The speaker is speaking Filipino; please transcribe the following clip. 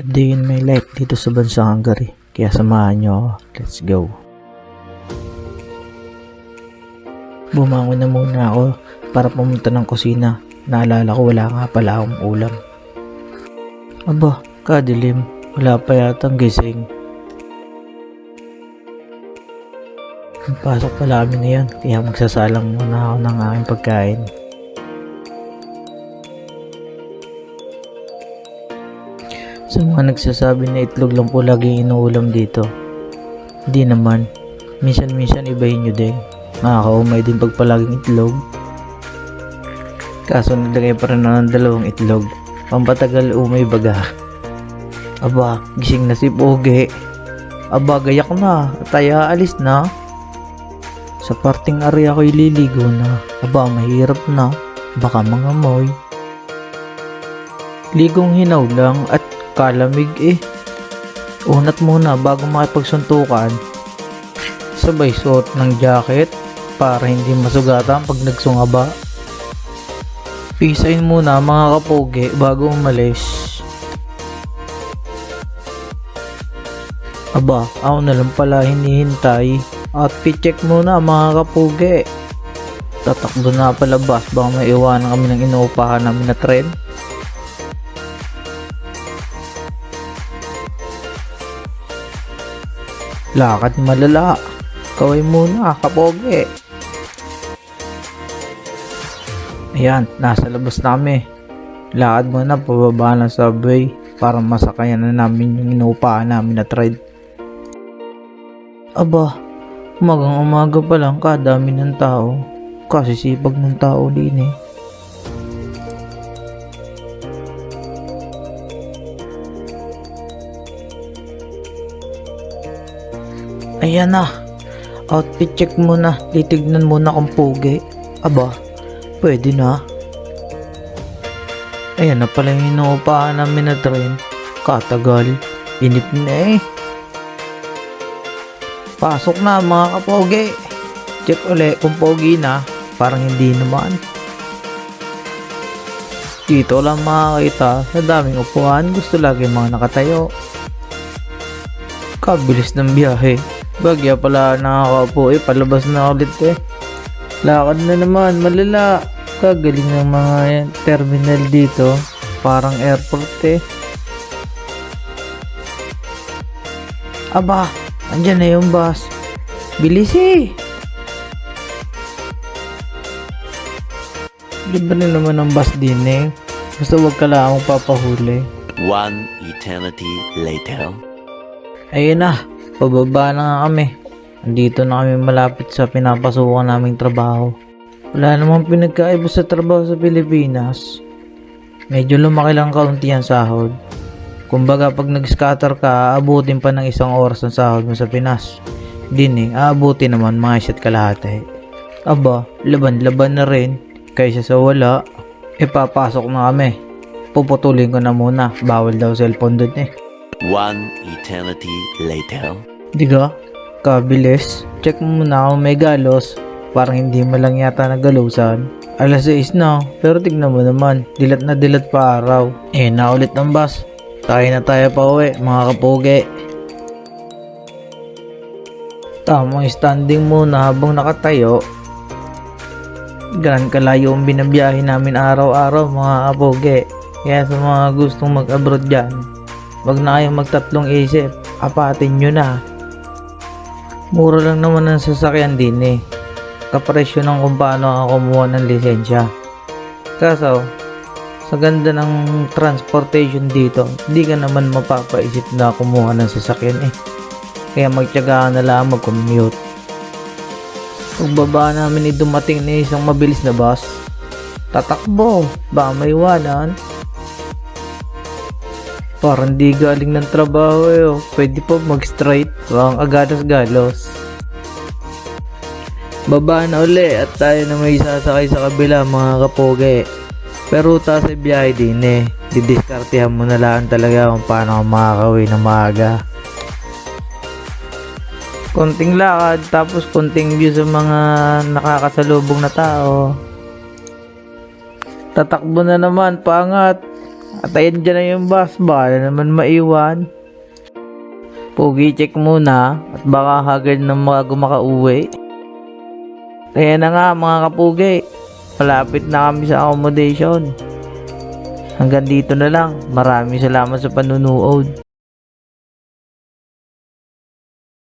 Day in my life dito sa bansang Hungary. Kaya samahan nyo ako. Let's go. Bumangon na muna ako para pumunta ng kusina. Naalala ko wala nga pala akong ulam. Aba, kadilim. Wala pa yatang gising. Pasok pala kami ngayon. Kaya magsasalang muna ako ng aking pagkain. Sa mga nagsasabi na itlog lang po lagi inuulam dito, hindi naman. Minsan ibahin nyo din. Nakakaumay din pag palaging itlog. Kaso naglagay pa rin ako ng 2 itlog. Pampatagal umay baga. Aba, gising na si Pogi. Aba, gayak na. Tayo alis na. Sa parting area ko'y liligo na. Aba, mahirap na. Baka mangamoy. Ligong hinaw lang at kalamig Unat muna bago makipagsuntukan. Sabay suot ng jacket para hindi masugatan pag nagsungaba. Pisain muna mga kapogi bago umalis. Aba, ako na lang pala hinihintay. Outfit check muna mga kapogi. Tatakbo na palabas baka maiwanan kami ng inuupahan namin na tren. Lakad malala. Kaway muna, kapogi. Ayan, nasa labas na kami. Lakad muna, pababa ng subway para masakayan na namin yung inuupahan namin na train. Aba, umagang-umaga pa lang kadami ng tao. Kasi sipag ng tao din Ayan na. Outfit check muna. Titignan muna kung pogi. Aba, pwede na. Ayan na pala yung inuupahan namin na train. Katagal. Inip na Pasok na mga kapogi. Check ulit kung pogi na. Parang hindi naman. Dito lang makakita. Sa daming upuan. Gusto lagi mga nakatayo. Kabilis ng biyahe. Bagya pala nakakaupo palabas na ulit Lakad na naman, malala. Kagaling ng mga terminal dito. Parang airport Aba, andyan na yung bus. Bilis Libre na naman ang bus din Basta wag ka lang akong papahuli. 1 eternity later. Ayun na. Pababa na nga kami. Andito na kami malapit sa pinapasukan naming trabaho. Wala namang pinagkaiba sa trabaho sa Pilipinas. Medyo lumaki lang kaunti ang sahod. Kumbaga pag nag-scatter ka, aabutin pa ng 1 oras ang sahod mo sa Pinas. Din aabutin naman mga 7 kalahati. Aba, laban-laban na rin. Kaysa sa wala, papasok na kami. Puputulin ko na muna. Bawal daw cellphone dun 1 eternity later. Diga, kabilis. Check mo muna kung may galos. Parang hindi mo lang yata nagalusan. Alas 6 na, pero tignan mo naman. Dilat na dilat pa araw. Na ulit ng bus. Tayo na tayo pa uwi, mga kapogi. Tamang standing muna habang nakatayo. Ganun kalayo ang binabiyahe namin araw-araw, mga kapogi. Kaya sa mga gustong mag-abroad dyan, wag na kayong magtatlong isip. Apatin nyo na. Mura lang naman ang sasakyan din Kapresyo ng kung paano ako kumuha ng lisensya. Kaso, sa ganda ng transportation dito, hindi ka naman mapapaisip na kumuha ng sasakyan Kaya magtiyaga na lang mag-commute. Pagbaba namin dumating na isang mabilis na bus. Tatakbo, baka may iwanan. Parang di galing ng trabaho Pwede pa mag-straight. Parang agalos-galos. Baba na uli at tayo na may sasakay sa kabila mga kapogi. Pero sa biyahe din didiskartehan mo na lang talaga kung paano ka makakauwi na maaga. Konting lakad tapos konting view sa mga nakakasalubong na tao. Tatakbo na naman, paangat. At ayun dyan na yung bus. Baka na naman maiwan. Pugi, check muna. At baka haggard na mga makauwi. Kaya na nga mga kapugi. Malapit na kami sa accommodation. Hanggang dito na lang. Maraming salamat sa panunood.